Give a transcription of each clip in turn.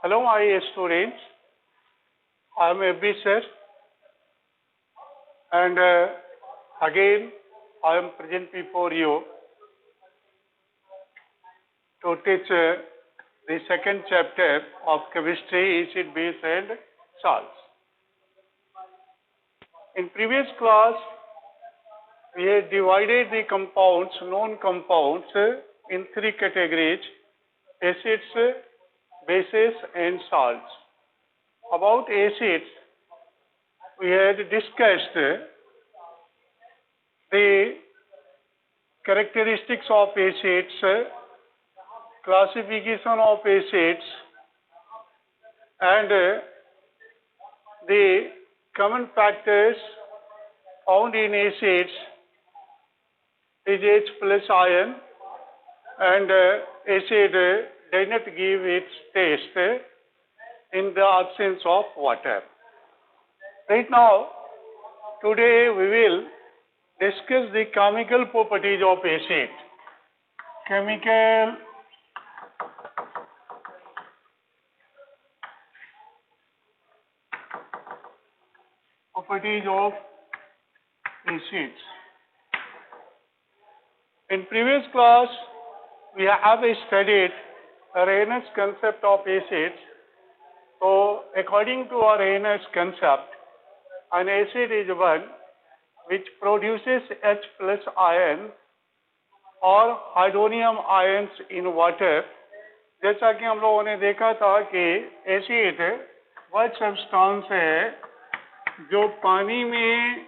Hello, my students. I am FB sir, and again I am present before you to teach the second chapter of chemistry, acid, base, and salts. In previous class, we had divided the compounds, known compounds, in three categories: acids, bases, and salts. About acids, we had discussed the characteristics of acids, classification of acids, and the common factors found in acids is H plus ion, and acid does not give its taste in the absence of water. Right now, today we will discuss the chemical properties of acid. Chemical properties of acids. In previous class, we have studied Arrhenius concept of acids. So, according to Arrhenius concept, an acid is one which produces H plus ion और hydronium ions in water. जैसा कि हम लोगों ने देखा था कि acid वह सब्सटेंस है जो पानी में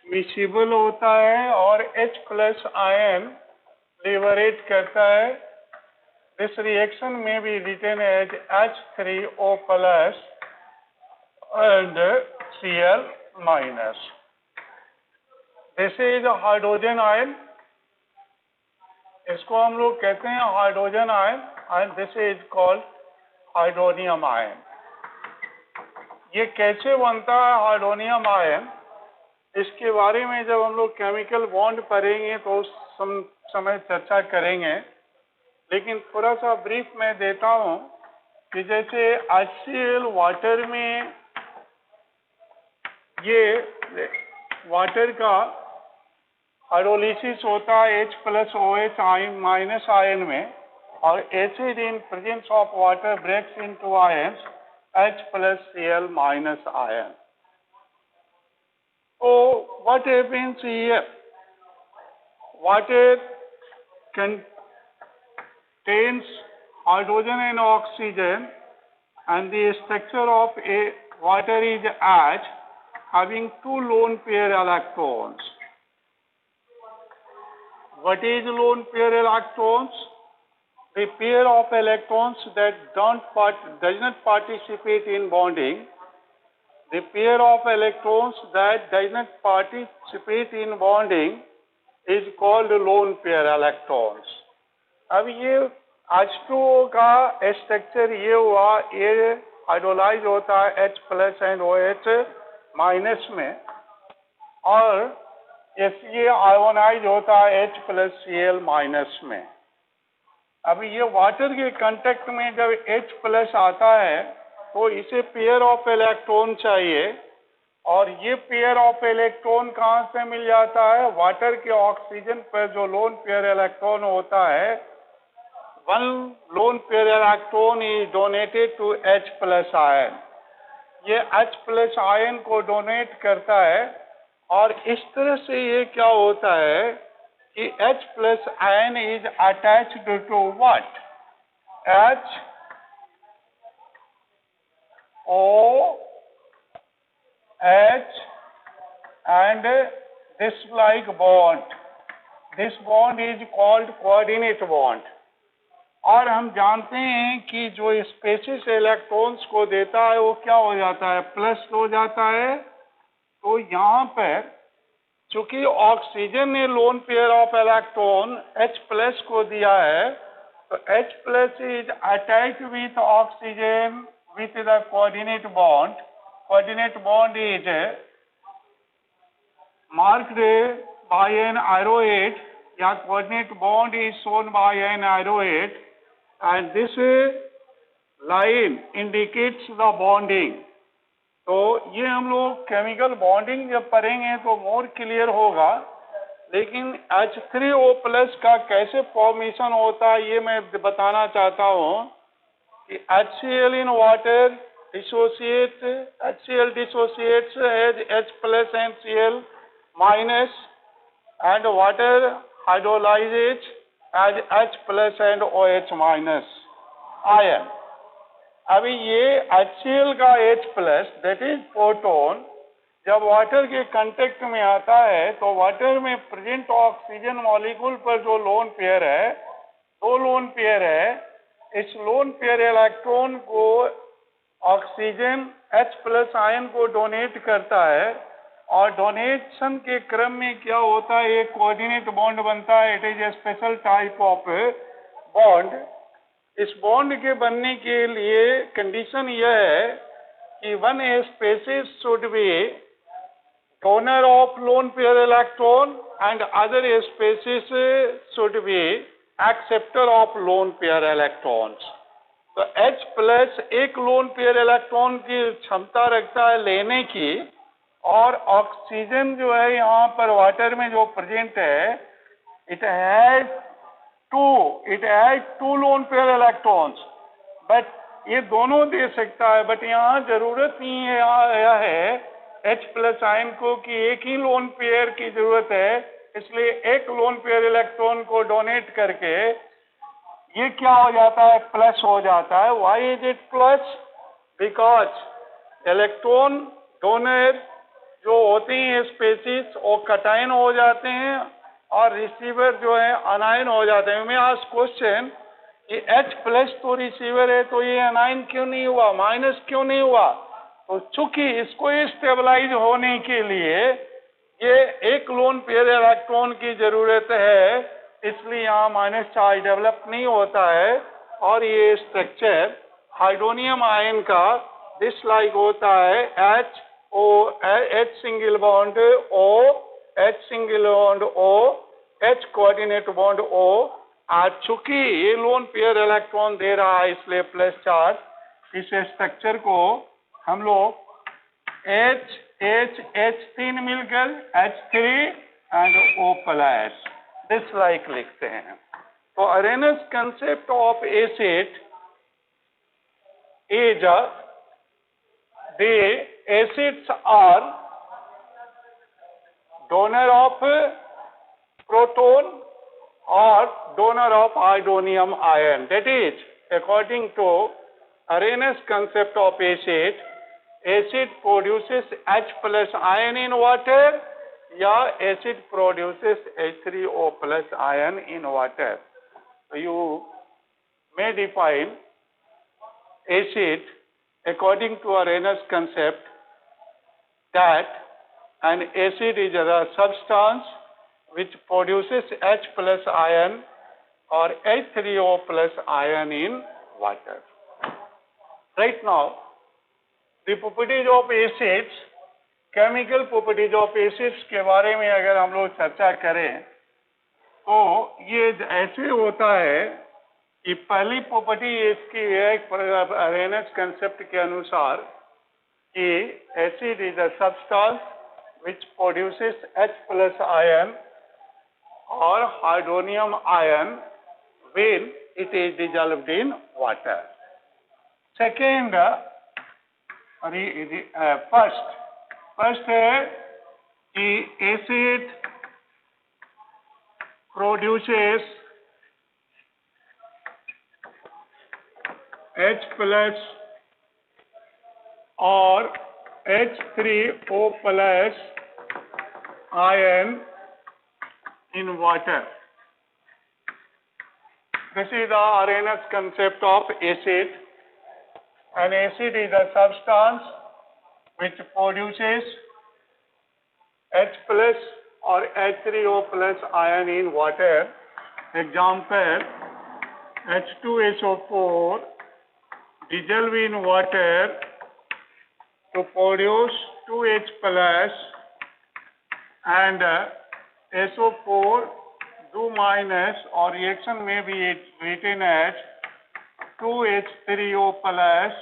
मिसिबल होता है और H प्लस आयन लिबरेट करता है. दिस रिएक्शन में be written as H3O plus and Cl minus. This is hydrogen ion. इसको हम लोग कहते हैं hydrogen ion and this is called hydronium ion. ये कैसे बनता है हाइड्रोनियम आयन, इसके बारे में जब हम लोग केमिकल बॉन्ड पढ़ेंगे तो उस समय चर्चा करेंगे. लेकिन थोड़ा सा ब्रीफ मैं देता हूँ कि जैसे HCl वाटर में ये वाटर का हाइड्रोलिसिस होता है H plus OH minus ion में, और acid in presence of water breaks into ions H plus Cl minus ion. So what happens here? Water contains hydrogen and oxygen, and the structure of a water is H, having two lone pair electrons. What is lone pair electrons? The pair of electrons that does not participate in bonding. The pair of electrons that does not participate in bonding is called lone pair electrons. अब ये H2O का structure ये हुआ, ये hydrolyse होता है H plus and OH minus में, और ये आयोनाइज होता है H प्लस Cl माइनस में. अभी ये वाटर के कांटेक्ट में जब H प्लस आता है तो इसे पेयर ऑफ इलेक्ट्रॉन चाहिए, और ये पेयर ऑफ इलेक्ट्रॉन कहाँ से मिल जाता है? वाटर के ऑक्सीजन पर जो लोन पेयर इलेक्ट्रॉन होता है, one lone pair electron is donated to H plus ion. ये H प्लस आयन को डोनेट करता है, और इस तरह से ये क्या होता है कि H plus ion is attached to what? H O H and this like bond. This bond is called coordinate bond. और हम जानते हैं कि जो स्पेसिस इलेक्ट्रॉन्स को देता है वो क्या हो जाता है? प्लस हो जाता है. तो यहाँ पर चूंकि ऑक्सीजन ने lone pair of electron H plus को दिया है, तो H plus is attached with oxygen with the coordinate bond. Coordinate bond is marked by an arrowhead, या coordinate bond is shown by an arrowhead, and this line indicates the bonding. तो ये हम लोग chemical bonding जब पढ़ेंगे तो more clear होगा, लेकिन H3O प्लस का कैसे फॉर्मेशन होता है ये मैं बताना चाहता हूँ कि HCl in water HCl dissociates as H plus and Cl minus, and water hydrolyzes as H plus and OH minus ion. अभी ये HCl का H plus that is proton जब वाटर के कांटेक्ट में आता है तो वाटर में प्रेजेंट ऑक्सीजन मॉलिक्यूल पर जो लोन पेयर है, दो लोन पेयर है, इस लोन पेयर इलेक्ट्रॉन को ऑक्सीजन H प्लस आयन को डोनेट करता है, और डोनेशन के क्रम में क्या होता है, एक कोऑर्डिनेट बॉन्ड बनता है. It is a special type of bond. इस बॉन्ड के बनने के लिए कंडीशन यह है कि one species should be donor of loan pair electron and other species should be acceptor of loan pair electrons. तो H प्लस एक लोन पेयर इलेक्ट्रॉन की क्षमता रखता है लेने की, और ऑक्सीजन जो है यहाँ पर वाटर में जो प्रेजेंट है, it has two lone pair electrons, but ये दोनों दे सकता है. बट यहाँ जरूरत नहीं है, यह है H प्लस आयन को कि एक ही लोन पेयर की जरूरत है, इसलिए एक लोन पेयर इलेक्ट्रॉन को डोनेट करके ये क्या हो जाता है, प्लस हो जाता है. Why is it plus? Because electron donor जो होते हैं स्पेसीज वो कटायन हो जाते हैं और रिसीवर जो है अनायन हो जाते हैं. मैं आज क्वेश्चन कि H प्लस तो रिसीवर है, तो ये अनायन क्यों नहीं हुआ, माइनस क्यों नहीं हुआ? तो चूंकि इसको स्टेबलाइज होने के लिए ये एक लोन पेयर इलेक्ट्रॉन की जरूरत है, इसलिए यहाँ माइनस चार्ज डेवलप नहीं होता है, और ये स्ट्रक्चर हाइड्रोनियम आयन का डिसलाइक होता है. H single bond O, H single bond O, H coordinate bond O. आज चूंकि ये लोन पेयर इलेक्ट्रॉन दे रहा है इसलिए प्लस चार्ज, इस स्ट्रक्चर को हम लोग H3 मिलकर H3 and O plus dislike लिखते हैं. तो Arrhenius concept of acid is the acids are donor of proton or donor of hydronium ion. That is, according to Arrhenius concept of acid, acid produces H plus ion in water, या acid produces H3O plus ion in water. So you may define acid according to Arrhenius concept that an acid is a substance which produces H plus ion or H3O plus ion in water. Right now, the properties of acids, chemical properties of acids के बारे में अगर हम लोग चर्चा करें तो ये ऐसे होता है कि पहली प्रॉपर्टी इसकी है अरेनस कंसेप्ट के अनुसार कि acid is a substance which produces H plus ion or hydronium ion when it is dissolved in water. Second, first है कि acid produces H plus or H3O plus ion in water. This is the Arrhenius concept of acid. An acid is a substance which produces H plus or H3O plus ion in water. Example, H2SO4 dissolve in water to produce 2H plus and SO4 2 minus, or reaction may be written as 2H3O plus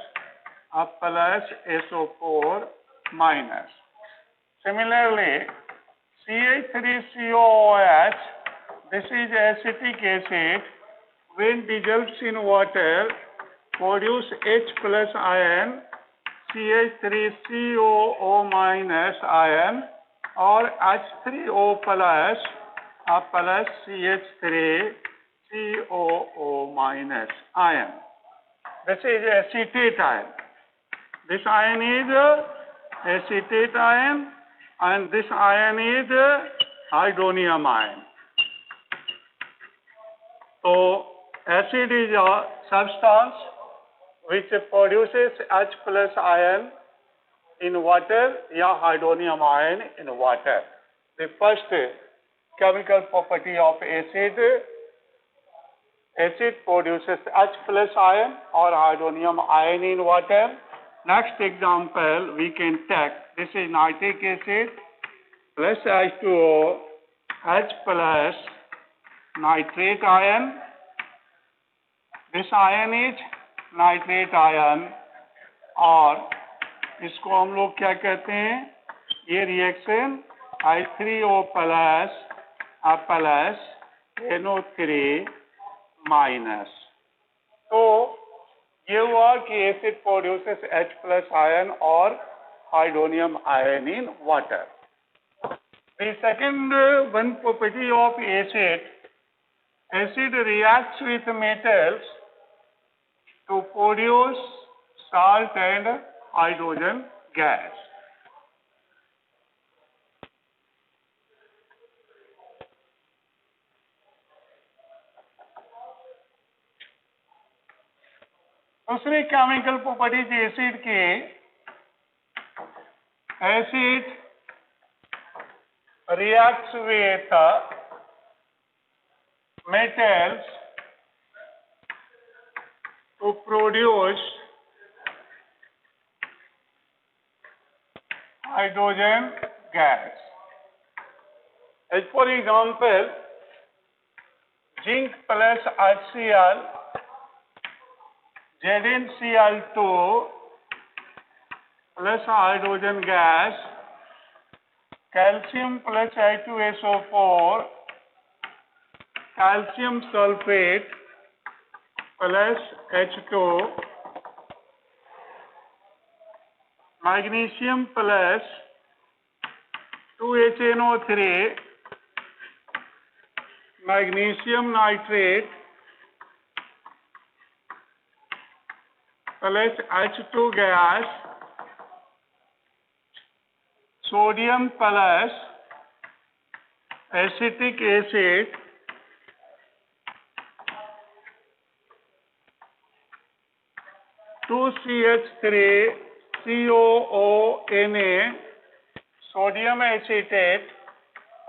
plus SO4 minus. Similarly, CH3COOH, this is acetic acid, when dissolves in water, produce H plus ion, CH3COO minus ion, or H3O plus plus CH3COO minus ion. This is acetate ion. This ion is acetate ion, and this ion is hydronium ion. So acid is a substance which produces H plus ion in water or hydronium ion in water. The first chemical property of acid, acid produces H plus ion or hydronium ion in water. Next example we can take, this is nitric acid plus H2O, H plus nitrate ion. This ion is nitrate ion, और इसको हम लोग क्या कहते हैं, ये reaction H3O plus plus NO3 minus. तो ये हुआ कि acid produces H plus ion or hydronium ion in water. The second one property of acid, acid reacts with metals to produce salt and hydrogen gas. दूसरी chemical properties acid की, acid reacts with metals to produce hydrogen gas. As for example, zinc plus HCl, ZnCl2 plus hydrogen gas, calcium plus H2SO4, calcium sulfate plus H2, magnesium plus 2HNO3, magnesium nitrate plus H2 gas, sodium plus acetic acid, two CH3COONA, sodium acetate,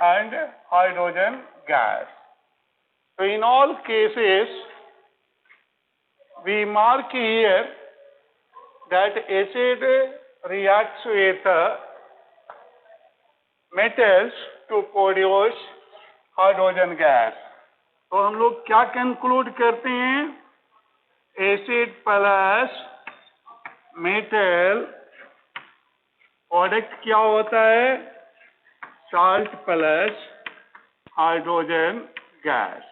and hydrogen gas. So in all cases, we mark here that acid reacts with metals to produce hydrogen gas. तो हम लोग क्या conclude करते हैं, acid plus metal product क्या होता है, salt plus hydrogen gas.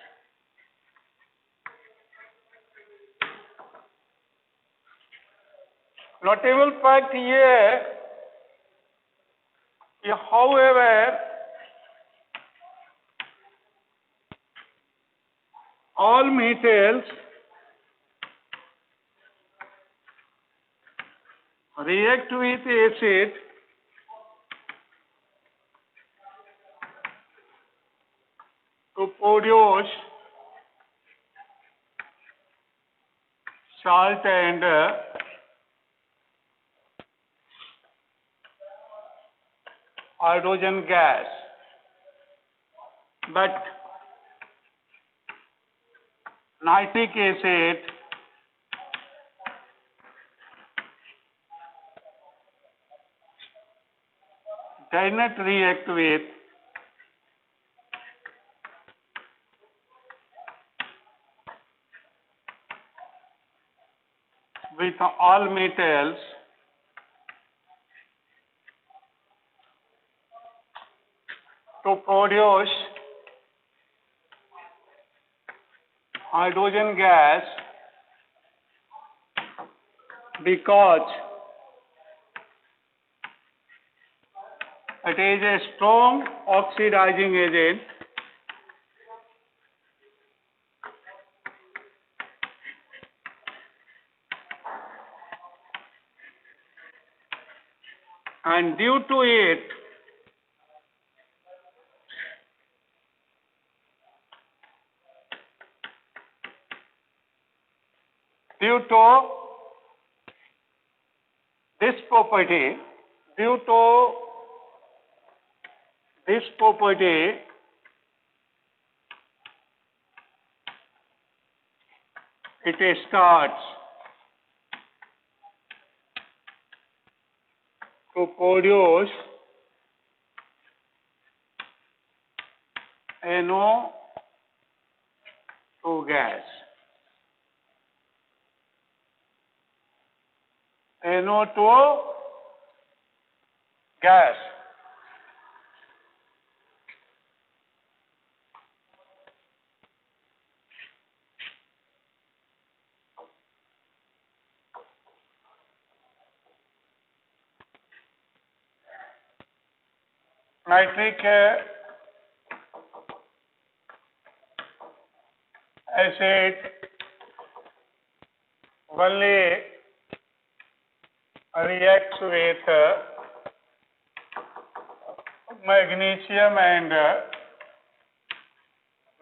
Notable fact ये है कि however all metals react with acid to produce salt and hydrogen gas, but nitric acid does not react with with all metals to produce hydrogen gas because it is a strong oxidizing agent and due to this property, it starts to produce NO2 gas. NO2 gas. Nitric acid only reacts with magnesium and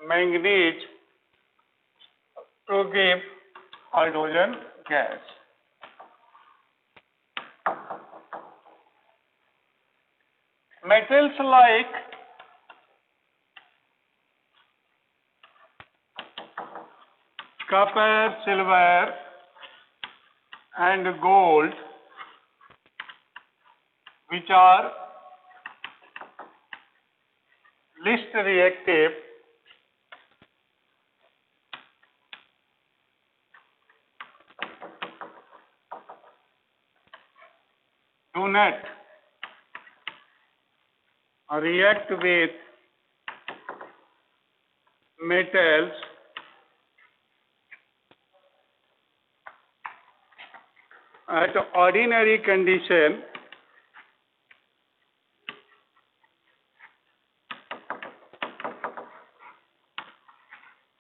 manganese to give hydrogen gas. Metals like copper, silver and gold, which are least reactive, do not react with metals at ordinary condition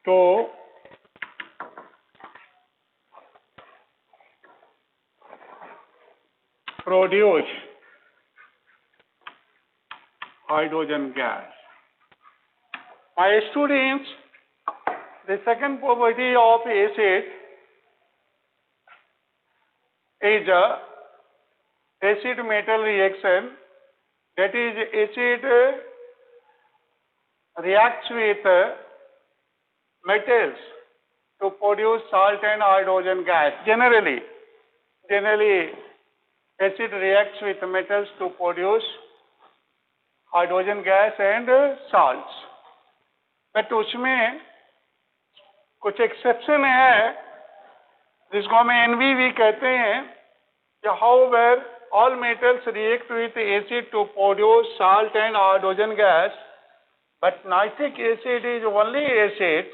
to produce hydrogen gas. My students, the second property of acid is acid metal reaction. That is, acid reacts with metals to produce salt and hydrogen gas. Generally acid reacts with metals to produce hydrogen gas and salts. But उसमें कुछ exception है जिसको हम NVV कहते हैं कि however all metals react with acid to produce salt and hydrogen gas, but nitric acid is only acid,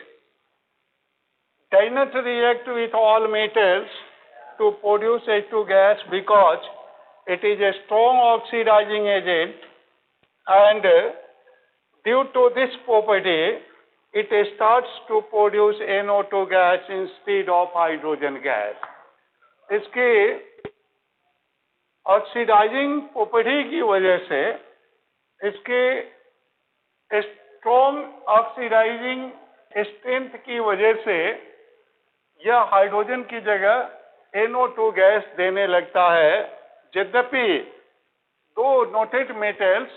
does not react with all metals to produce H2 gas because it is a strong oxidizing agent, and due to this property it starts to produce NO2 gas instead of hydrogen gas. इसके oxidising property की वजह से, इसके strong oxidising strength की वजह से यह hydrogen की जगह NO2 गैस देने लगता है। यद्यपि दो नोटेड मेटल्स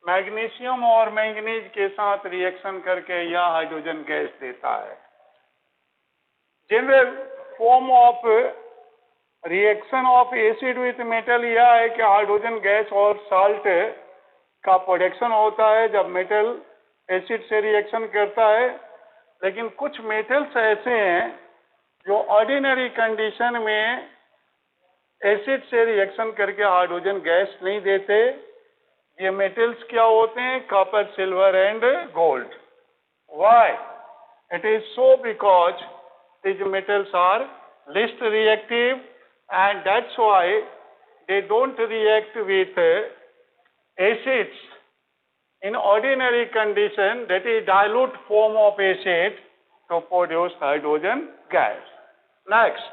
मैग्नीशियम और मैंगनीज के साथ रिएक्शन करके यह हाइड्रोजन गैस देता है। General form of reaction of acid with metal यह है कि हाइड्रोजन गैस और साल्ट का प्रोडक्शन होता है जब मेटल एसिड से रिएक्शन करता है। लेकिन कुछ मेटल्स ऐसे हैं जो ऑर्डिनरी कंडीशन में एसिड से रिएक्शन करके हाइड्रोजन गैस नहीं देते। ये मेटल्स क्या होते हैं? Copper, silver and gold. Why? It is so because these metals are least reactive, and that's why they don't react with acids in ordinary condition, that is dilute form of acid, to produce hydrogen gas. Next,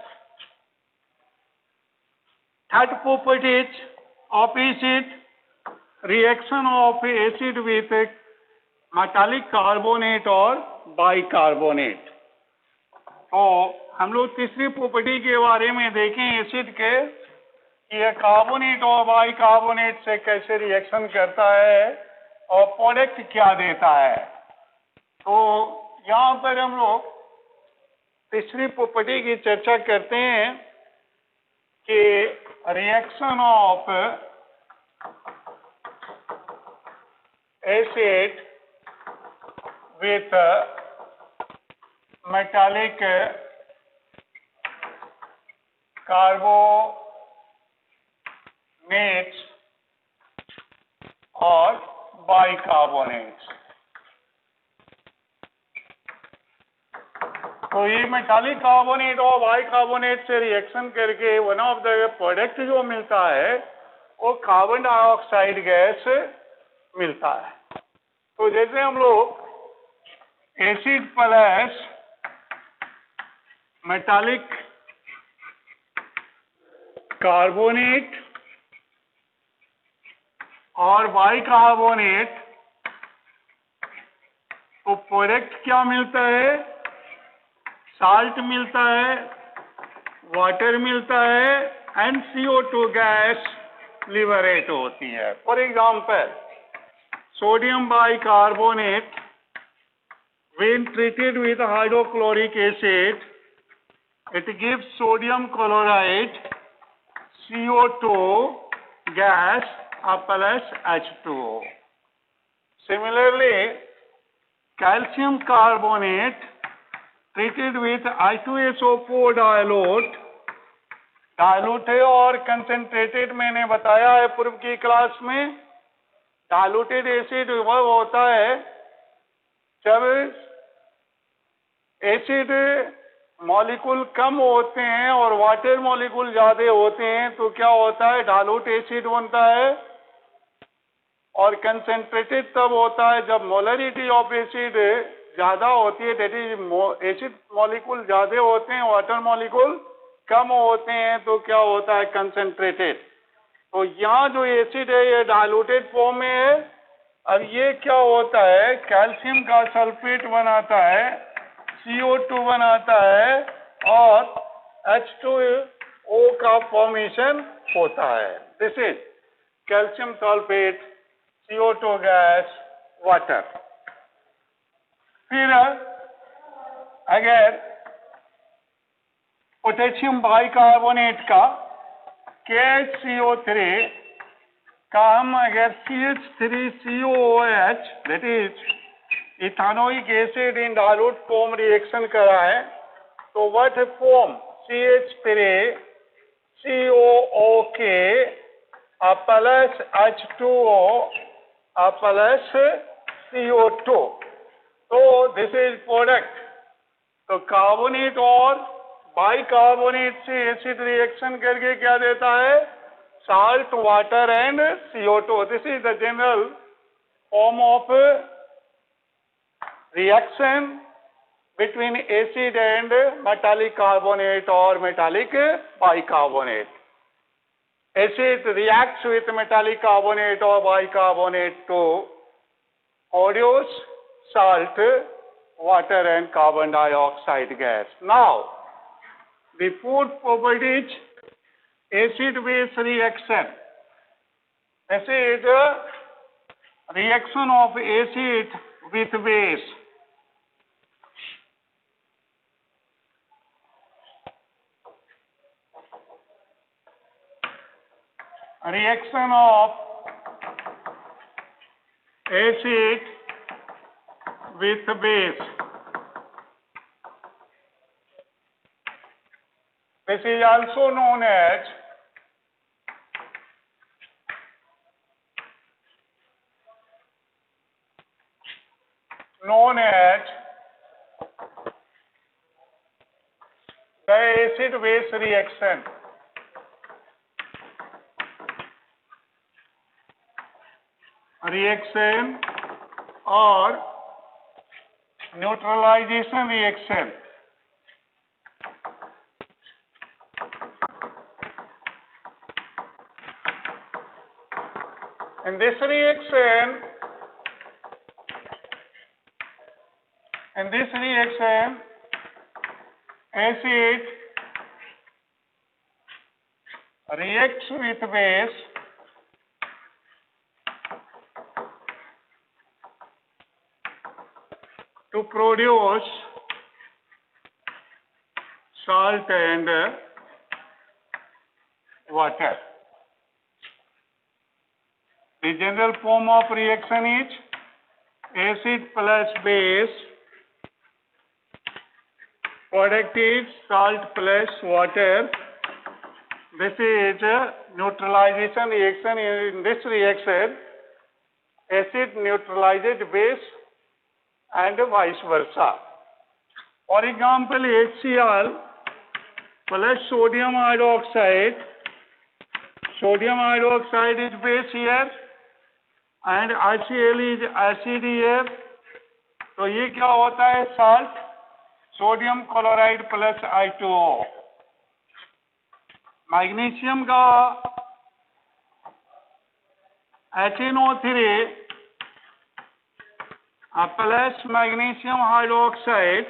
third properties of acid: reaction of acid with metallic carbonate or bicarbonate. तो हम लोग तीसरी property के बारे में देखें acid के, कि यह कार्बोनेट और बाइकार्बोनेट से कैसे रिएक्शन करता है और प्रोडक्ट क्या देता है। तो यहाँ पर हम लोग तीसरी प्रॉपर्टी की चर्चा करते हैं कि reaction of acid with metallic carbonates और बाइकार्बोनेट्स। तो ये मेटालिक कार्बोनेट और बाइकार्बोनेट से रिएक्शन करके वन ऑफ द प्रोडक्ट जो मिलता है वो कार्बन डाइऑक्साइड गैस मिलता है। तो जैसे हम लोग एसिड प्लस मेटालिक कार्बोनेट और बाइकार्बोनेट, तो प्रोडक्ट क्या मिलता है? साल्ट मिलता है, वाटर मिलता है एंड CO2 गैस लिबरेट होती है। For example, sodium bicarbonate when treated with hydrochloric acid, it gives sodium chloride, CO2 gas plus H2O. Similarly, calcium carbonate treated with I2SO4 dilute, dilute है और concentrated मैंने बताया है पूर्व की क्लास में। डायलूटेड एसिड वह होता है जब एसिड मॉलिक्यूल कम होते हैं और वाटर मॉलिक्यूल ज्यादा होते हैं, तो क्या होता है? डाइल्यूट एसिड बनता है। और कंसेंट्रेटेड तब होता है जब मोलरिटी ऑफ एसिड ज्यादा होती है, दैट इज एसिड मॉलिक्यूल ज्यादा होते हैं, वाटर मॉलिक्यूल कम होते हैं, तो क्या होता है? कंसेंट्रेटेड। तो यहाँ जो एसिड है ये डाइल्यूटेड फॉर्म में है। अब ये क्या होता है? कैल्शियम का सल्फेट बनाता है, CO2 बनाता है और H2O का फॉर्मेशन होता है। This is calcium sulphate, CO2 gas, water. फिर अगर पोटेशियम बाइकार्बोनेट का KHCO3 का हम अगर CH3COOH, that is ethanoic acid in dilute form reaction कराए, तो what form? CH3COOK plus H2O plus CO2। तो दिस इज प्रोडक्ट। तो कार्बोनेट और बाइकार्बोनेट से एसिड रिएक्शन करके क्या देता है? salt, water and CO2. This is the general form of reaction between acid and metallic carbonate or metallic bicarbonate. Acid reacts with metallic carbonate or bicarbonate to produce salt, water and carbon dioxide gas. Now, the fourth property is acid-base reaction. Acid reaction of acid with base. Reaction of acid with base. This is also known as known as the acid-base reaction. Reaction or neutralization reaction. In this reaction, acid reacts with base to produce salt and water. The general form of reaction is acid plus base, product is salt plus water. This is a neutralization reaction. In this reaction, acid neutralizes base and vice versa. For example, HCl plus sodium hydroxide. Sodium hydroxide is base here and HCl is acid here. तो ये क्या होता है? Salt, sodium chloride plus I2O. Magnesium का HNO3 plus magnesium hydroxide.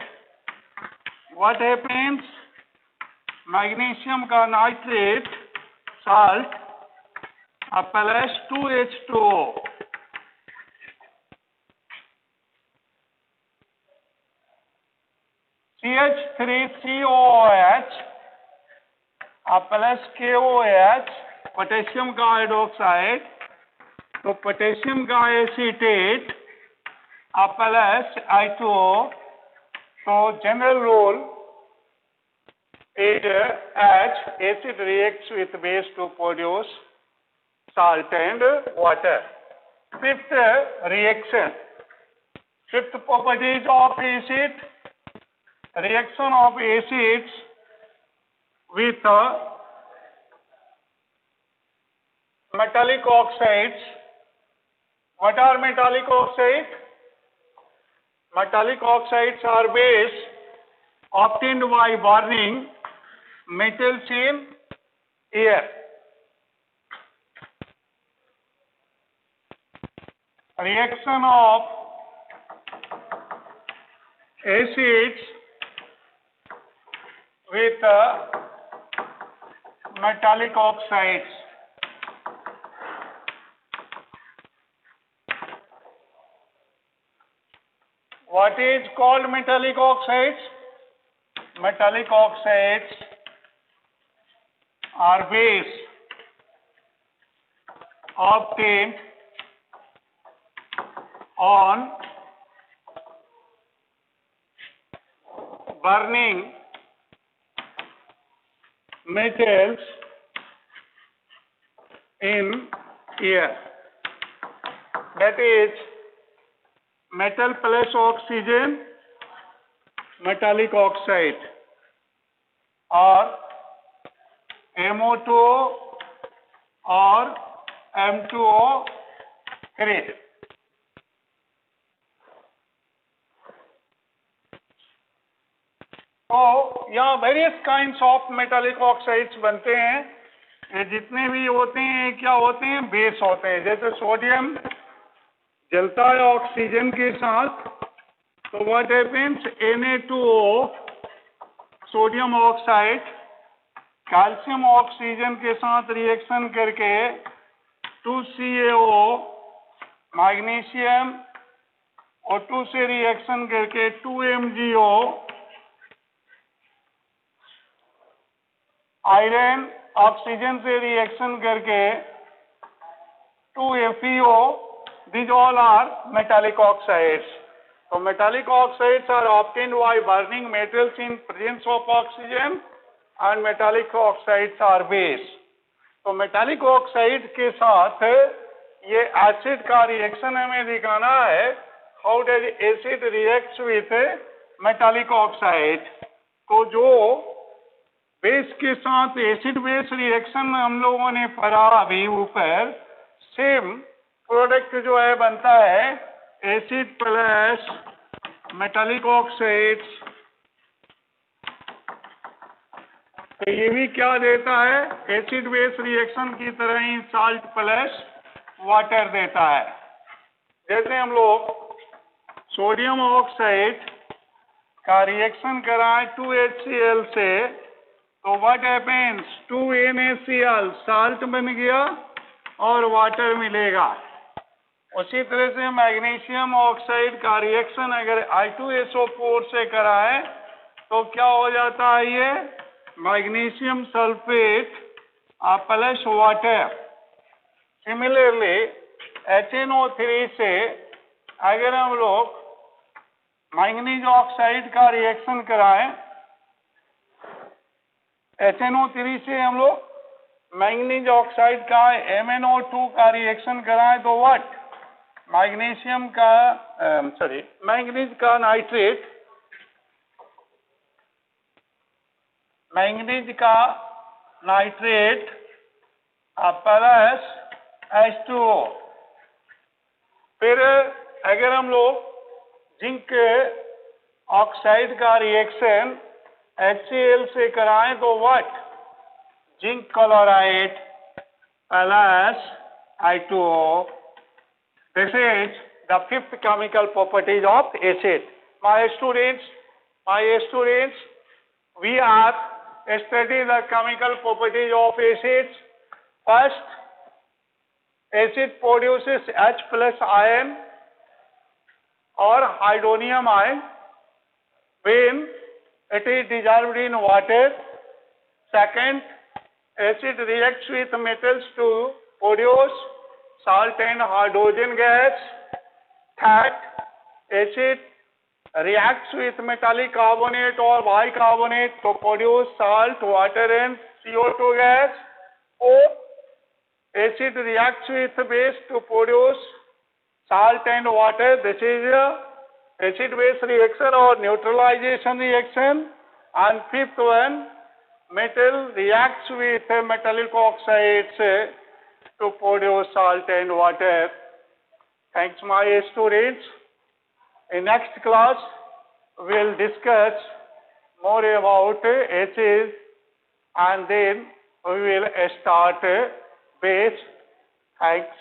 What happens? Magnesium का nitrate salt plus 2H2O. CH3COOH plus KOH, potassium का hydroxide, तो potassium का acetate plus I2O. So general rule is as acid reacts with base to produce salt and water. Fifth reaction. Fifth properties of acid. Reaction of acids with metallic oxides. What are metallic oxides? Metallic oxides are base obtained by burning metals in air. Reaction of acids with metallic oxides. What is called metallic oxides? Metallic oxides are base obtained on burning metals in air. That is metal plus oxygen, metallic oxide, or MO2 or M2O3. तो यहाँ various kinds of metallic oxides बनते हैं. ये जितने भी होते हैं क्या होते हैं? बेस होते हैं. जैसे सोडियम जलता है ऑक्सीजन के साथ, तो what happens? Na2O sodium oxide calcium oxygen के साथ रिएक्शन करके 2CaO मैग्नीशियम O2 से रिएक्शन करके 2MgO आयरन ऑक्सीजन से रिएक्शन करके 2FeO. These all are metallic oxides. So metallic oxides are obtained by burning metals in presence of oxygen and metallic oxides are base. तो metallic oxide के साथ ये acid का reaction हमें दिखाना है. How does acid reacts with metallic oxide. तो जो बेस के साथ एसिड बेस रिएक्शन हम लोगों ने पढ़ा अभी ऊपर, सेम प्रोडक्ट जो है बनता है एसिड प्लस मेटालिक ऑक्साइड। तो ये भी क्या देता है, एसिड बेस रिएक्शन की तरह ही साल्ट प्लस वाटर देता है। जैसे हम लोग सोडियम ऑक्साइड का रिएक्शन कराएं 2HCl से, तो व्हाट हैपेंस, 2NaCl साल्ट बन गया और वाटर मिलेगा। उसी तरह से मैग्नीशियम ऑक्साइड का रिएक्शन अगर I2SO4 से कराएं तो क्या हो जाता है, ये magnesium sulphate plus water. Similarly HNO3 से अगर हम लोग मैंगनीज ऑक्साइड का रिएक्शन कराएं, HNO3 से हम लोग मैंगनीज ऑक्साइड का MnO2 का रिएक्शन कराएं तो व्हाट, मैग्नीशियम का मैंगनीज का नाइट्रेट, मैंगनीज का नाइट्रेट प्लस H2O। फिर अगर हम लोग जिंक ऑक्साइड का रिएक्शन HCl से कराएं तो what, zinc chloride plus I2O। This is the fifth chemical properties of acid. My students, we are studying the chemical properties of acids. First, acid produces H plus ion or hydronium ion when it is dissolved in water. Second, acid reacts with metals to produce salt and hydrogen gas. Third, acid reacts with metallic carbonate or bicarbonate to produce salt, water and CO2 gas. Fourth, acid reacts with base to produce salt and water. This is acid base reaction or neutralization reaction. And fifth one, metal reacts with metallic oxides to produce salt and water. Thanks my students. In next class we will discuss more about acids and then we will start base. Thanks.